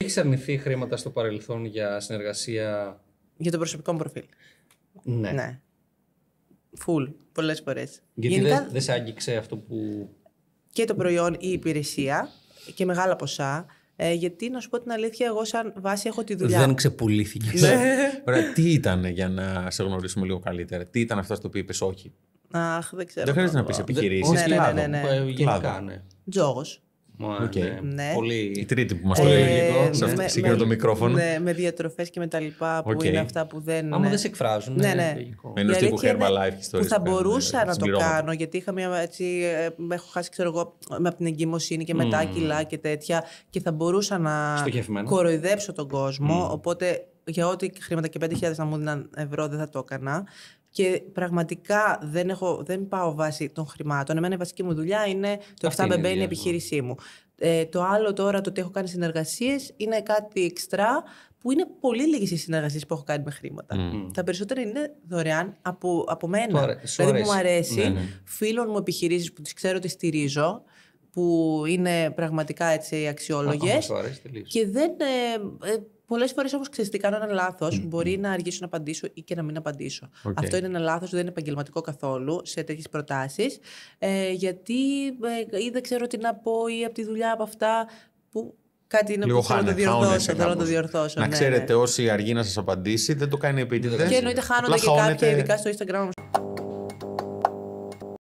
Έχεις αρνηθεί χρήματα στο παρελθόν για συνεργασία? Για το προσωπικό μου προφίλ. Ναι. Ναι. Full. Πολλές φορές. Γιατί Γενικά, δεν σε άγγιξε αυτό που. και το προϊόν ή η υπηρεσία και μεγάλα ποσά. Γιατί να σου πω την αλήθεια, εγώ σαν βάση έχω τη δουλειά. Δεν ξεπουλήθηκες. Ωραία, τι ήταν για να σε γνωρίσουμε λίγο καλύτερα? Τι ήταν αυτό το οποίο είπες όχι? Αχ, δεν ξέρω. Δεν χρειάζεται να πεις επιχειρήσεις. Ναι. Γενικά, ναι. Τζόγος. Ναι. Ναι. Πολύ. Η τρίτη που μας το λέει με- συγκεκριμένο το μικρόφωνο. Ναι, με διατροφές και με τα λοιπά που είναι αυτά που δεν. Άμα δεν σε εκφράζουν. Ναι. λογικό. Ενός Η τύπου αλήθεια είναι Herbalife ιστορίες. που θα μπορούσα να το συμπληρώματα. κάνω, γιατί είχα μια έτσι. Έχω χάσει, ξέρω εγώ, από την εγκυμοσύνη και μετά κιλά και τέτοια. Και θα μπορούσα να Στοχευμένο. κοροϊδέψω τον κόσμο. Οπότε για ό,τι χρήματα και 5.000 να μου δίναν ευρώ δεν θα το έκανα. Και πραγματικά δεν πάω βάσει των χρημάτων. Εμένα η βασική μου δουλειά είναι το Αυτή 7 είναι η μπεμπέ, είναι η δουλειά, επιχείρησή μου. Το άλλο τώρα, το ότι έχω κάνει συνεργασίες, είναι κάτι εξτρά που είναι πολύ λίγες οι συνεργασίες που έχω κάνει με χρήματα. Τα περισσότερα είναι δωρεάν από μένα. Δηλαδή που μου αρέσει, Ναι. φίλων μου επιχειρήσεις που τις ξέρω ότι στηρίζω, που είναι πραγματικά έτσι αξιόλογες. Σου αρέσει τελείως. Και δεν. Πολλές φορές όμως ξέρεις τι, κάνω ένα λάθος. Μπορεί να αργήσω να απαντήσω ή και να μην απαντήσω. Αυτό είναι ένα λάθος, δεν είναι επαγγελματικό καθόλου σε τέτοιες προτάσεις. Γιατί ή δεν ξέρω τι να πω ή από τη δουλειά από αυτά που κάτι είναι Λίγο που θέλω να το διορθώσω. Να ναι, ξέρετε, ναι. όσοι αργεί να σας απαντήσει, δεν το κάνει επίτηδες. Και εννοείται χάνονται και κάποια, ειδικά στο Instagram,